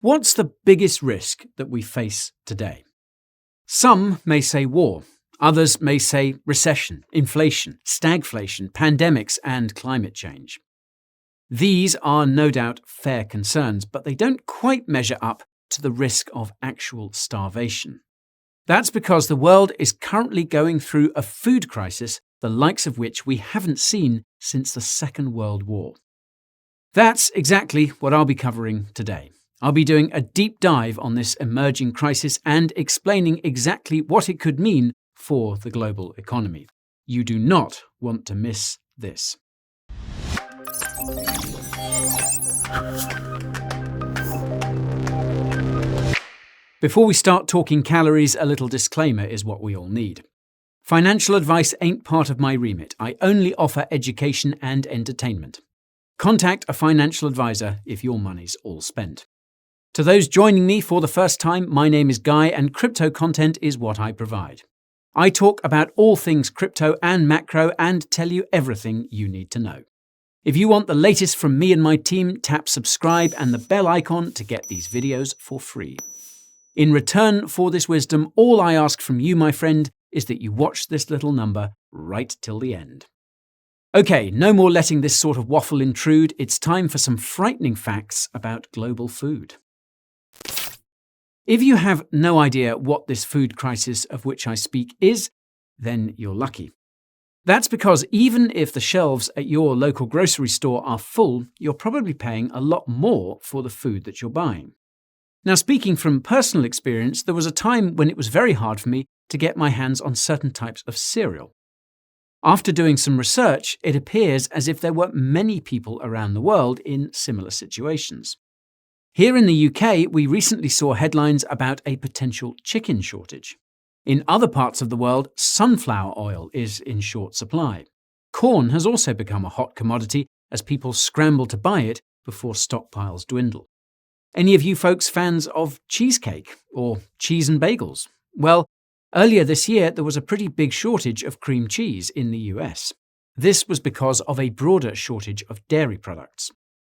What's the biggest risk that we face today? Some may say war. Others may say recession, inflation, stagflation, pandemics, and climate change. These are no doubt fair concerns, but they don't quite measure up to the risk of actual starvation. That's because the world is currently going through a food crisis, the likes of which we haven't seen since the Second World War. That's exactly what I'll be covering today. I'll be doing a deep dive on this emerging crisis and explaining exactly what it could mean for the global economy. You do not want to miss this. Before we start talking calories, a little disclaimer is what we all need. Financial advice ain't part of my remit. I only offer education and entertainment. Contact a financial advisor if your money's all spent. To those joining me for the first time, my name is Guy and crypto content is what I provide. I talk about all things crypto and macro and tell you everything you need to know. If you want the latest from me and my team, tap subscribe and the bell icon to get these videos for free. In return for this wisdom, all I ask from you, my friend, is that you watch this little number right till the end. Okay, no more letting this sort of waffle intrude. It's time for some frightening facts about global food. If you have no idea what this food crisis of which I speak is, then you're lucky. That's because even if the shelves at your local grocery store are full, you're probably paying a lot more for the food that you're buying. Now, speaking from personal experience, there was a time when it was very hard for me to get my hands on certain types of cereal. After doing some research, it appears as if there were many people around the world in similar situations. Here in the UK, we recently saw headlines about a potential chicken shortage. In other parts of the world, sunflower oil is in short supply. Corn has also become a hot commodity as people scramble to buy it before stockpiles dwindle. Any of you folks fans of cheesecake or cheese and bagels? Well, earlier this year there was a pretty big shortage of cream cheese in the US. This was because of a broader shortage of dairy products.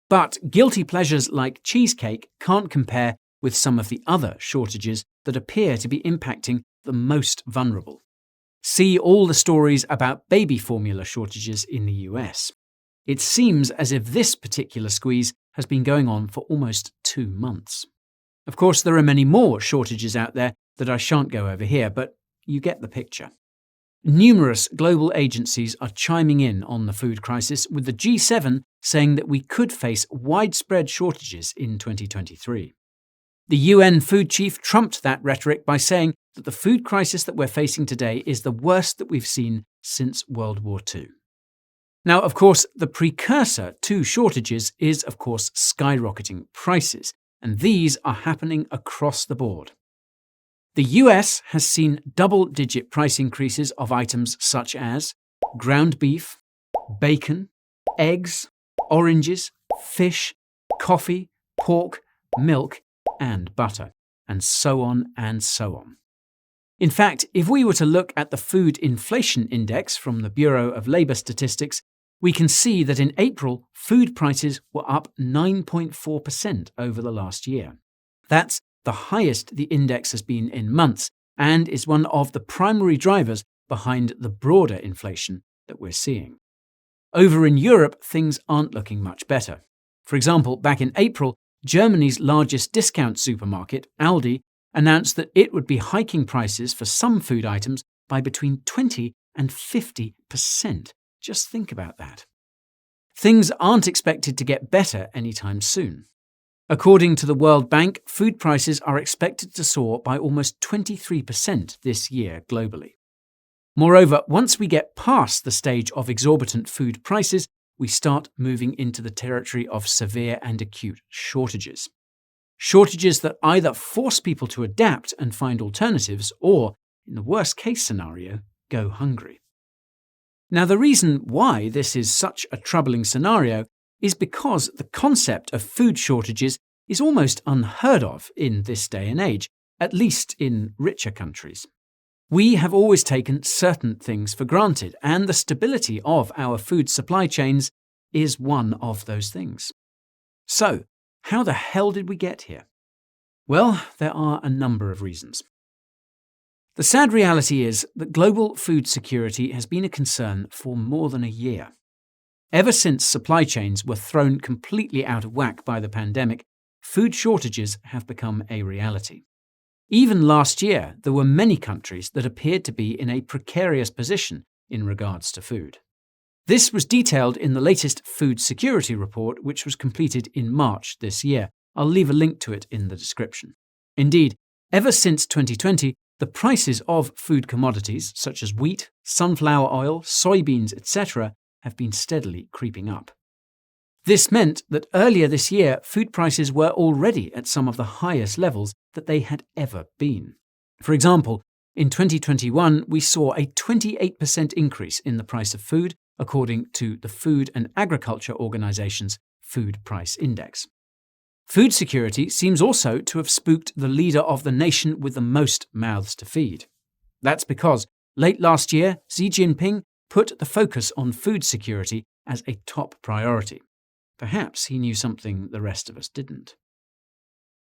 But guilty pleasures like cheesecake can't compare with some of the other shortages that appear to be impacting the most vulnerable. See all the stories about baby formula shortages in the US. It seems as if this particular squeeze has been going on for almost 2 months. Of course, there are many more shortages out there that I shan't go over here, but you get the picture. Numerous global agencies are chiming in on the food crisis, with the G7 saying that we could face widespread shortages in 2023. The UN food chief trumped that rhetoric by saying that the food crisis that we're facing today is the worst that we've seen since World War II. Now, of course, the precursor to shortages is, of course, skyrocketing prices, and these are happening across the board. The US has seen double-digit price increases of items such as ground beef, bacon, eggs, oranges, fish, coffee, pork, milk, and butter, and so on and so on. In fact, if we were to look at the Food Inflation Index from the Bureau of Labour Statistics, we can see that in April, food prices were up 9.4% over the last year. That's the highest the index has been in months, and is one of the primary drivers behind the broader inflation that we're seeing. Over in Europe, things aren't looking much better. For example, back in April, Germany's largest discount supermarket, Aldi, announced that it would be hiking prices for some food items by between 20 and 50%. Just think about that. Things aren't expected to get better anytime soon. According to the World Bank, food prices are expected to soar by almost 23% this year globally. Moreover, once we get past the stage of exorbitant food prices, we start moving into the territory of severe and acute shortages. Shortages that either force people to adapt and find alternatives or, in the worst case scenario, go hungry. Now, the reason why this is such a troubling scenario is because the concept of food shortages is almost unheard of in this day and age, at least in richer countries. We have always taken certain things for granted, and the stability of our food supply chains is one of those things. So, how the hell did we get here? Well, there are a number of reasons. The sad reality is that global food security has been a concern for more than a year. Ever since supply chains were thrown completely out of whack by the pandemic, food shortages have become a reality. Even last year, there were many countries that appeared to be in a precarious position in regards to food. This was detailed in the latest Food Security Report, which was completed in March this year. I'll leave a link to it in the description. Indeed, ever since 2020, the prices of food commodities such as wheat, sunflower oil, soybeans, etc. have been steadily creeping up. This meant that earlier this year, food prices were already at some of the highest levels that they had ever been. For example, in 2021, we saw a 28% increase in the price of food, according to the Food and Agriculture Organization's Food Price Index. Food security seems also to have spooked the leader of the nation with the most mouths to feed. That's because, late last year, Xi Jinping put the focus on food security as a top priority. Perhaps he knew something the rest of us didn't.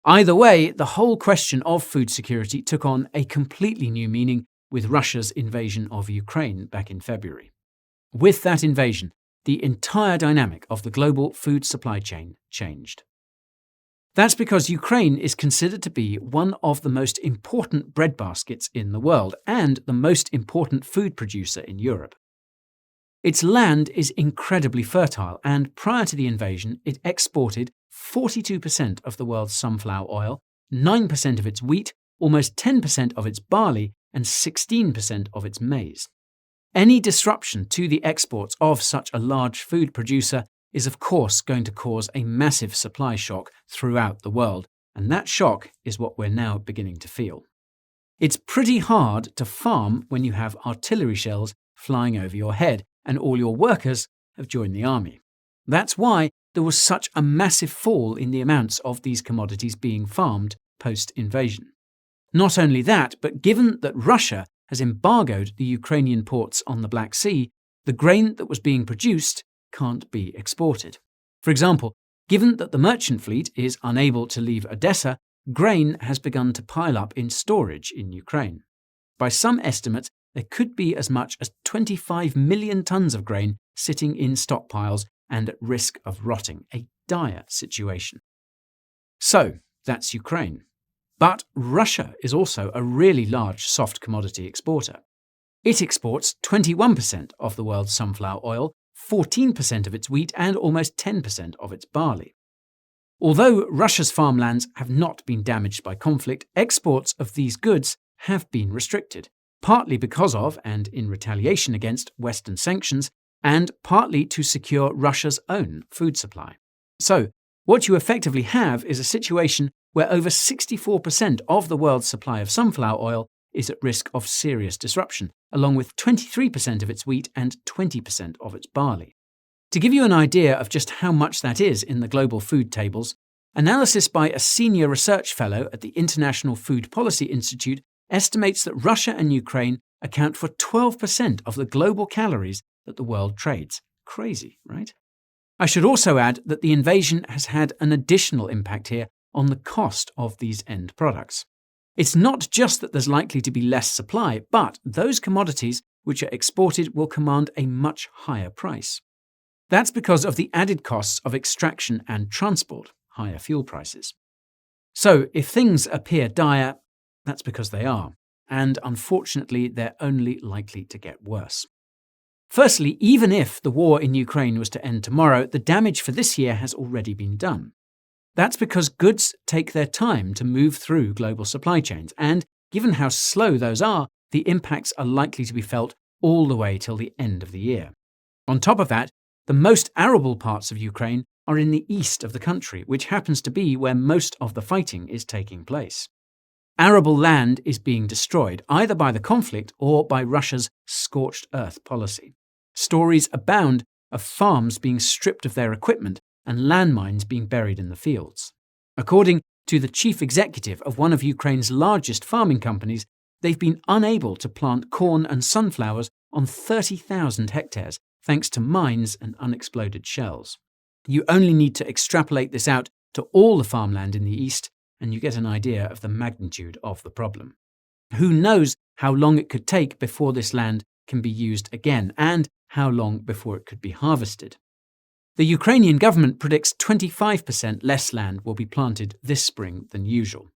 Either way, the whole question of food security took on a completely new meaning with Russia's invasion of Ukraine back in February. With that invasion, the entire dynamic of the global food supply chain changed. That's because Ukraine is considered to be one of the most important breadbaskets in the world and the most important food producer in Europe. Its land is incredibly fertile, and prior to the invasion, it exported 42% of the world's sunflower oil, 9% of its wheat, almost 10% of its barley, and 16% of its maize. Any disruption to the exports of such a large food producer is of course going to cause a massive supply shock throughout the world, and that shock is what we're now beginning to feel. It's pretty hard to farm when you have artillery shells flying over your head, and all your workers have joined the army. That's why there was such a massive fall in the amounts of these commodities being farmed post-invasion. Not only that, but given that Russia has embargoed the Ukrainian ports on the Black Sea, the grain that was being produced can't be exported. For example, given that the merchant fleet is unable to leave Odessa, grain has begun to pile up in storage in Ukraine. By some estimates, there could be as much as 25 million tons of grain sitting in stockpiles and at risk of rotting, a dire situation. So, that's Ukraine. But Russia is also a really large soft commodity exporter. It exports 21% of the world's sunflower oil, 14% of its wheat, and almost 10% of its barley. Although Russia's farmlands have not been damaged by conflict, exports of these goods have been restricted, partly because of, and in retaliation against, Western sanctions, and partly to secure Russia's own food supply. So, what you effectively have is a situation where over 64% of the world's supply of sunflower oil is at risk of serious disruption, along with 23% of its wheat and 20% of its barley. To give you an idea of just how much that is in the global food tables, analysis by a senior research fellow at the International Food Policy Institute estimates that Russia and Ukraine account for 12% of the global calories that the world trades. Crazy, right? I should also add that the invasion has had an additional impact here on the cost of these end products. It's not just that there's likely to be less supply, but those commodities which are exported will command a much higher price. That's because of the added costs of extraction and transport, higher fuel prices. So, if things appear dire, that's because they are, and unfortunately they're only likely to get worse. Firstly, even if the war in Ukraine was to end tomorrow, the damage for this year has already been done. That's because goods take their time to move through global supply chains, and given how slow those are, the impacts are likely to be felt all the way till the end of the year. On top of that, the most arable parts of Ukraine are in the east of the country, which happens to be where most of the fighting is taking place. Arable land is being destroyed, either by the conflict or by Russia's scorched earth policy. Stories abound of farms being stripped of their equipment and landmines being buried in the fields. According to the chief executive of one of Ukraine's largest farming companies, they've been unable to plant corn and sunflowers on 30,000 hectares, thanks to mines and unexploded shells. You only need to extrapolate this out to all the farmland in the east, and you get an idea of the magnitude of the problem. Who knows how long it could take before this land can be used again, and how long before it could be harvested. The Ukrainian government predicts 25% less land will be planted this spring than usual.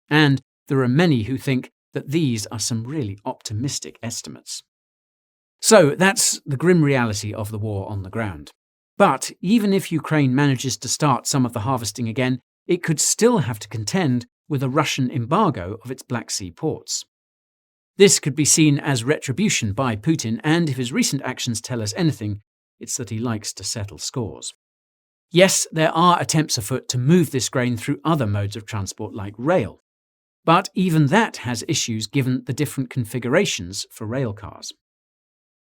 And there are many who think that these are some really optimistic estimates. So that's the grim reality of the war on the ground. But even if Ukraine manages to start some of the harvesting again, it could still have to contend with a Russian embargo of its Black Sea ports. This could be seen as retribution by Putin, and if his recent actions tell us anything, it's that he likes to settle scores. Yes, there are attempts afoot to move this grain through other modes of transport like rail. But even that has issues given the different configurations for rail cars.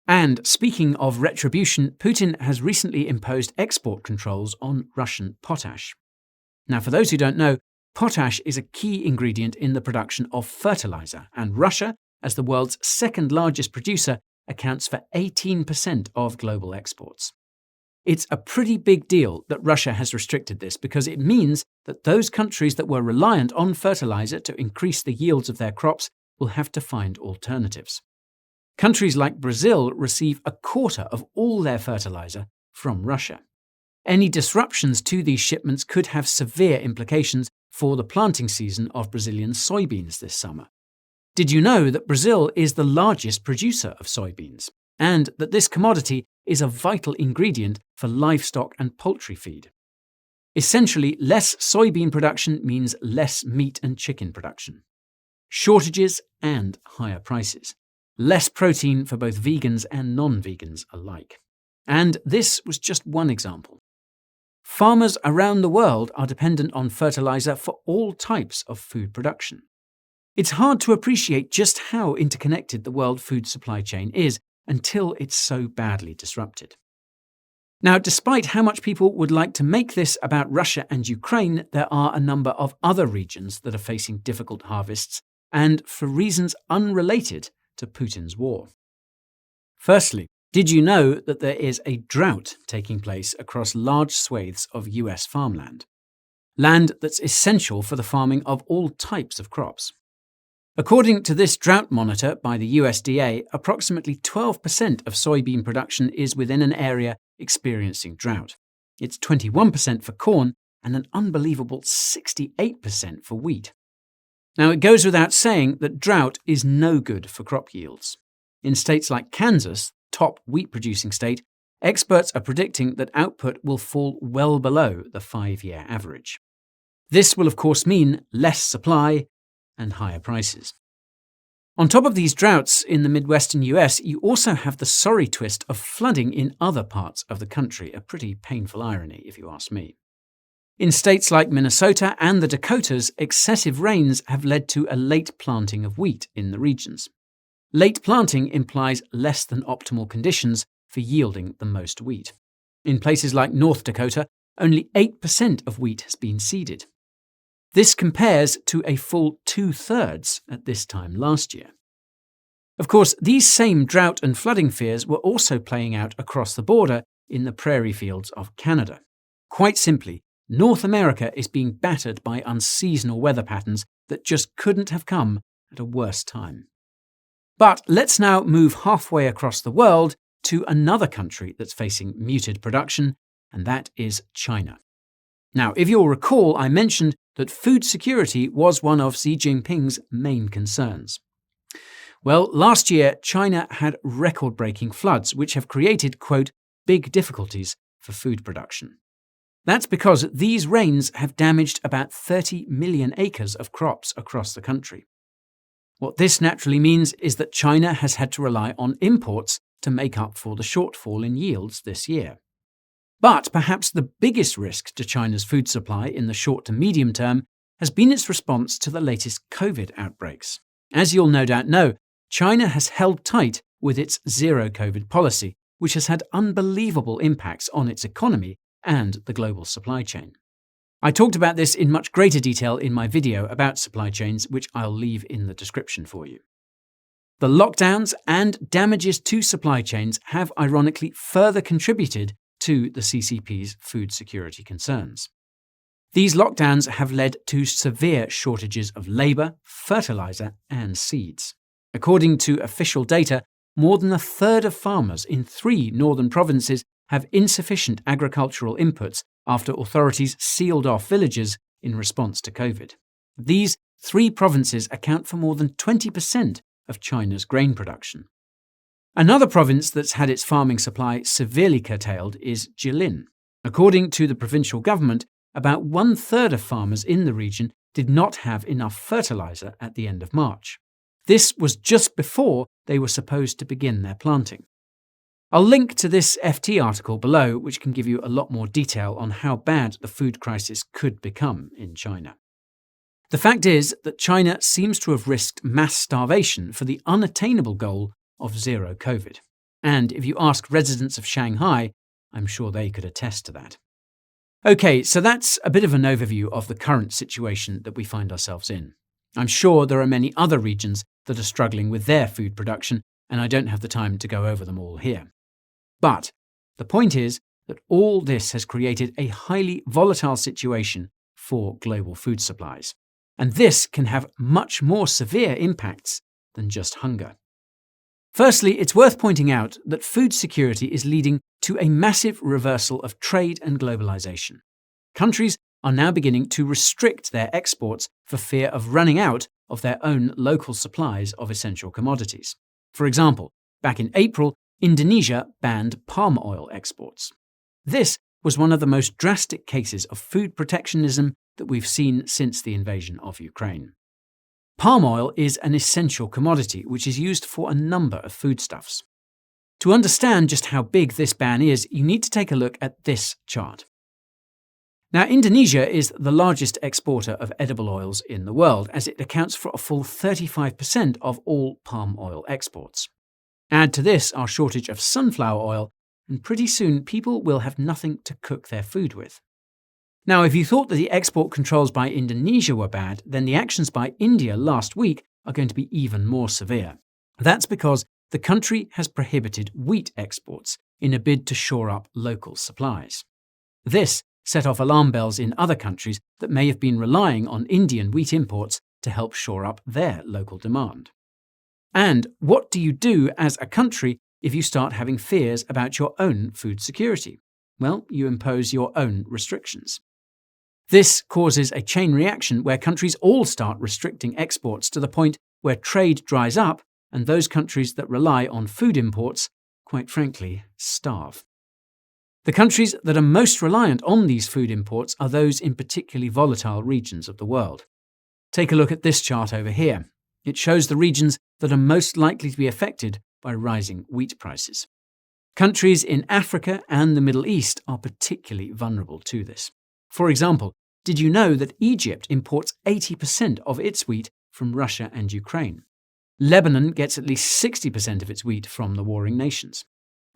And speaking of retribution, Putin has recently imposed export controls on Russian potash. Now, for those who don't know, potash is a key ingredient in the production of fertilizer, and Russia, as the world's second largest producer, accounts for 18% of global exports. It's a pretty big deal that Russia has restricted this because it means that those countries that were reliant on fertilizer to increase the yields of their crops will have to find alternatives. Countries like Brazil receive a quarter of all their fertilizer from Russia. Any disruptions to these shipments could have severe implications for the planting season of Brazilian soybeans this summer. Did you know that Brazil is the largest producer of soybeans, and that this commodity is a vital ingredient for livestock and poultry feed? Essentially, less soybean production means less meat and chicken production. Shortages and higher prices. Less protein for both vegans and non-vegans alike. And this was just one example. Farmers around the world are dependent on fertilizer for all types of food production. It's hard to appreciate just how interconnected the world food supply chain is until it's so badly disrupted. Now, despite how much people would like to make this about Russia and Ukraine, there are a number of other regions that are facing difficult harvests, and for reasons unrelated to Putin's war. Firstly, did you know that there is a drought taking place across large swathes of US farmland? Land that's essential for the farming of all types of crops. According to this drought monitor by the USDA, approximately 12% of soybean production is within an area experiencing drought. It's 21% for corn and an unbelievable 68% for wheat. Now, it goes without saying that drought is no good for crop yields. In states like Kansas, top wheat-producing state, experts are predicting that output will fall well below the 5-year average. This will, of course, mean less supply and higher prices. On top of these droughts in the Midwestern US, you also have the sorry twist of flooding in other parts of the country, a pretty painful irony, if you ask me. In states like Minnesota and the Dakotas, excessive rains have led to a late planting of wheat in the regions. Late planting implies less than optimal conditions for yielding the most wheat. In places like North Dakota, only 8% of wheat has been seeded. This compares to a full 2/3 at this time last year. Of course, these same drought and flooding fears were also playing out across the border in the prairie fields of Canada. Quite simply, North America is being battered by unseasonal weather patterns that just couldn't have come at a worse time. But let's now move halfway across the world to another country that's facing muted production, and that is China. Now, if you'll recall, I mentioned that food security was one of Xi Jinping's main concerns. Well, last year, China had record-breaking floods, which have created, quote, big difficulties for food production. That's because these rains have damaged about 30 million acres of crops across the country. What this naturally means is that China has had to rely on imports to make up for the shortfall in yields this year. But perhaps the biggest risk to China's food supply in the short to medium term has been its response to the latest COVID outbreaks. As you'll no doubt know, China has held tight with its zero-COVID policy, which has had unbelievable impacts on its economy and the global supply chain. I talked about this in much greater detail in my video about supply chains, which I'll leave in the description for you. The lockdowns and damages to supply chains have ironically further contributed to the CCP's food security concerns. These lockdowns have led to severe shortages of labour, fertiliser and seeds. According to official data, more than a third of farmers in 3 northern provinces have insufficient agricultural inputs after authorities sealed off villages in response to COVID. These 3 provinces account for more than 20% of China's grain production. Another province that's had its farming supply severely curtailed is Jilin. According to the provincial government, about 1/3 of farmers in the region did not have enough fertiliser at the end of March. This was just before they were supposed to begin their planting. I'll link to this FT article below, which can give you a lot more detail on how bad the food crisis could become in China. The fact is that China seems to have risked mass starvation for the unattainable goal of zero COVID. And if you ask residents of Shanghai, I'm sure they could attest to that. Okay, so that's a bit of an overview of the current situation that we find ourselves in. I'm sure there are many other regions that are struggling with their food production, and I don't have the time to go over them all here. But the point is that all this has created a highly volatile situation for global food supplies. And this can have much more severe impacts than just hunger. Firstly, it's worth pointing out that food security is leading to a massive reversal of trade and globalization. Countries are now beginning to restrict their exports for fear of running out of their own local supplies of essential commodities. For example, back in April, Indonesia banned palm oil exports. This was one of the most drastic cases of food protectionism that we've seen since the invasion of Ukraine. Palm oil is an essential commodity which is used for a number of foodstuffs. To understand just how big this ban is, you need to take a look at this chart. Now, Indonesia is the largest exporter of edible oils in the world, as it accounts for a full 35% of all palm oil exports. Add to this our shortage of sunflower oil, and pretty soon people will have nothing to cook their food with. Now, if you thought that the export controls by Indonesia were bad, then the actions by India last week are going to be even more severe. That's because the country has prohibited wheat exports in a bid to shore up local supplies. This set off alarm bells in other countries that may have been relying on Indian wheat imports to help shore up their local demand. And what do you do as a country if you start having fears about your own food security? Well, you impose your own restrictions. This causes a chain reaction where countries all start restricting exports to the point where trade dries up and those countries that rely on food imports, quite frankly, starve. The countries that are most reliant on these food imports are those in particularly volatile regions of the world. Take a look at this chart over here. It shows the regions that are most likely to be affected by rising wheat prices. Countries in Africa and the Middle East are particularly vulnerable to this. For example, did you know that Egypt imports 80% of its wheat from Russia and Ukraine? Lebanon gets at least 60% of its wheat from the warring nations.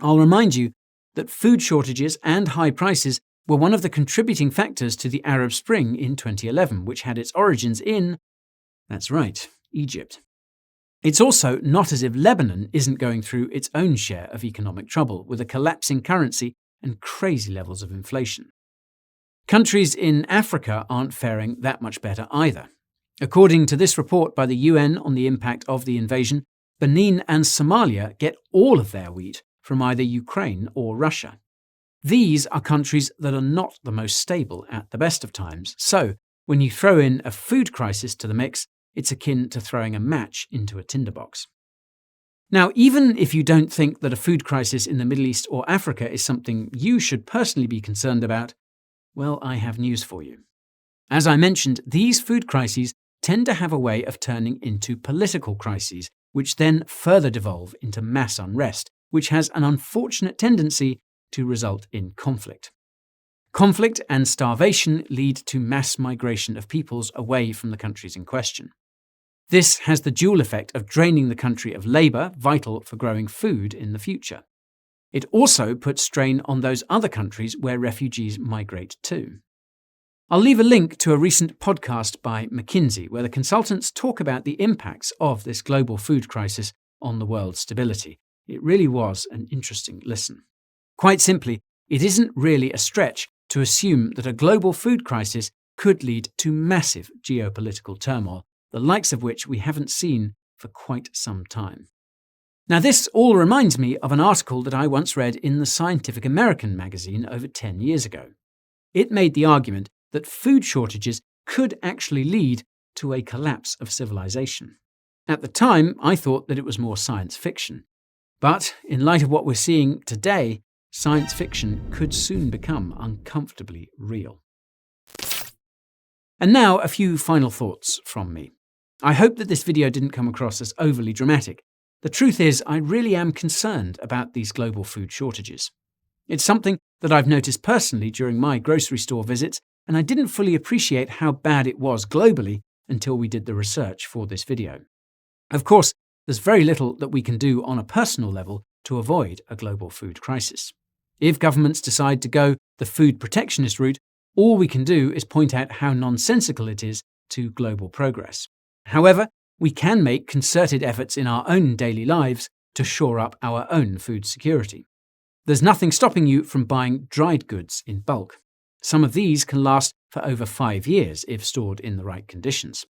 I'll remind you that food shortages and high prices were one of the contributing factors to the Arab Spring in 2011, which had its origins in, that's right, Egypt. It's also not as if Lebanon isn't going through its own share of economic trouble, with a collapsing currency and crazy levels of inflation. Countries in Africa aren't faring that much better either. According to this report by the UN on the impact of the invasion, Benin and Somalia get all of their wheat from either Ukraine or Russia. These are countries that are not the most stable at the best of times, so when you throw in a food crisis to the mix, it's akin to throwing a match into a tinderbox. Now, even if you don't think that a food crisis in the Middle East or Africa is something you should personally be concerned about, well, I have news for you. As I mentioned, these food crises tend to have a way of turning into political crises, which then further devolve into mass unrest, which has an unfortunate tendency to result in conflict. Conflict and starvation lead to mass migration of peoples away from the countries in question. This has the dual effect of draining the country of labour vital for growing food in the future. It also puts strain on those other countries where refugees migrate to. I'll leave a link to a recent podcast by McKinsey where the consultants talk about the impacts of this global food crisis on the world's stability. It really was an interesting listen. Quite simply, it isn't really a stretch to assume that a global food crisis could lead to massive geopolitical turmoil, the likes of which we haven't seen for quite some time. Now, this all reminds me of an article that I once read in the Scientific American magazine over 10 years ago. It made the argument that food shortages could actually lead to a collapse of civilization. At the time, I thought that it was more science fiction. But in light of what we're seeing today, science fiction could soon become uncomfortably real. And now a few final thoughts from me. I hope that this video didn't come across as overly dramatic. The truth is, I really am concerned about these global food shortages. It's something that I've noticed personally during my grocery store visits, and I didn't fully appreciate how bad it was globally until we did the research for this video. Of course, there's very little that we can do on a personal level to avoid a global food crisis. If governments decide to go the food protectionist route, all we can do is point out how nonsensical it is to global progress. However, we can make concerted efforts in our own daily lives to shore up our own food security. There's nothing stopping you from buying dried goods in bulk. Some of these can last for over 5 years if stored in the right conditions.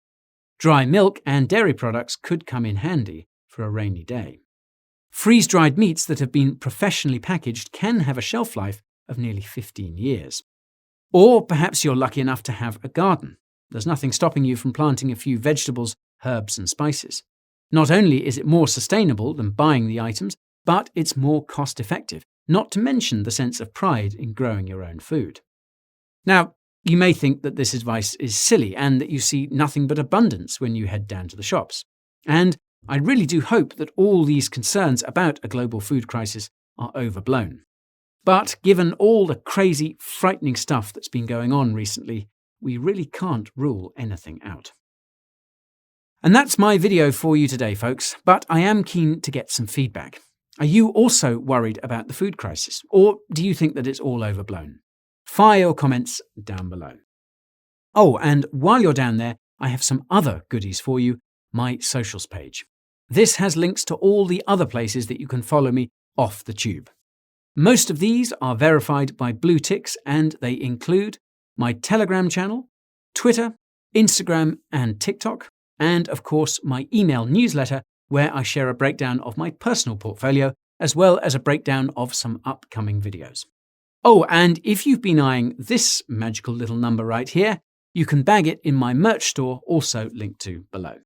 Dry milk and dairy products could come in handy for a rainy day. Freeze-dried meats that have been professionally packaged can have a shelf life of nearly 15 years. Or perhaps you're lucky enough to have a garden. There's nothing stopping you from planting a few vegetables, herbs and spices. Not only is it more sustainable than buying the items, but it's more cost-effective, not to mention the sense of pride in growing your own food. Now, you may think that this advice is silly and that you see nothing but abundance when you head down to the shops. And I really do hope that all these concerns about a global food crisis are overblown. But given all the crazy, frightening stuff that's been going on recently, we really can't rule anything out. And that's my video for you today, folks, but I am keen to get some feedback. Are you also worried about the food crisis, or do you think that it's all overblown? Fire your comments down below. Oh, and while you're down there, I have some other goodies for you, my socials page. This has links to all the other places that you can follow me off the tube. Most of these are verified by blue ticks, and they include my Telegram channel, Twitter, Instagram and TikTok, and of course my email newsletter where I share a breakdown of my personal portfolio as well as a breakdown of some upcoming videos. Oh, and if you've been eyeing this magical little number right here, you can bag it in my merch store, also linked to below.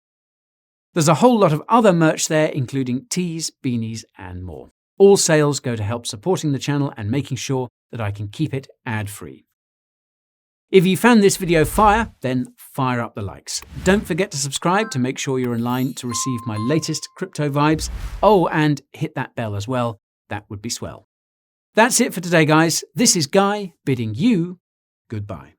There's a whole lot of other merch there, including tees, beanies and more. All sales go to help supporting the channel and making sure that I can keep it ad-free. If you found this video fire, then fire up the likes. Don't forget to subscribe to make sure you're in line to receive my latest crypto vibes. Oh, and hit that bell as well. That would be swell. That's it for today, guys. This is Guy bidding you goodbye.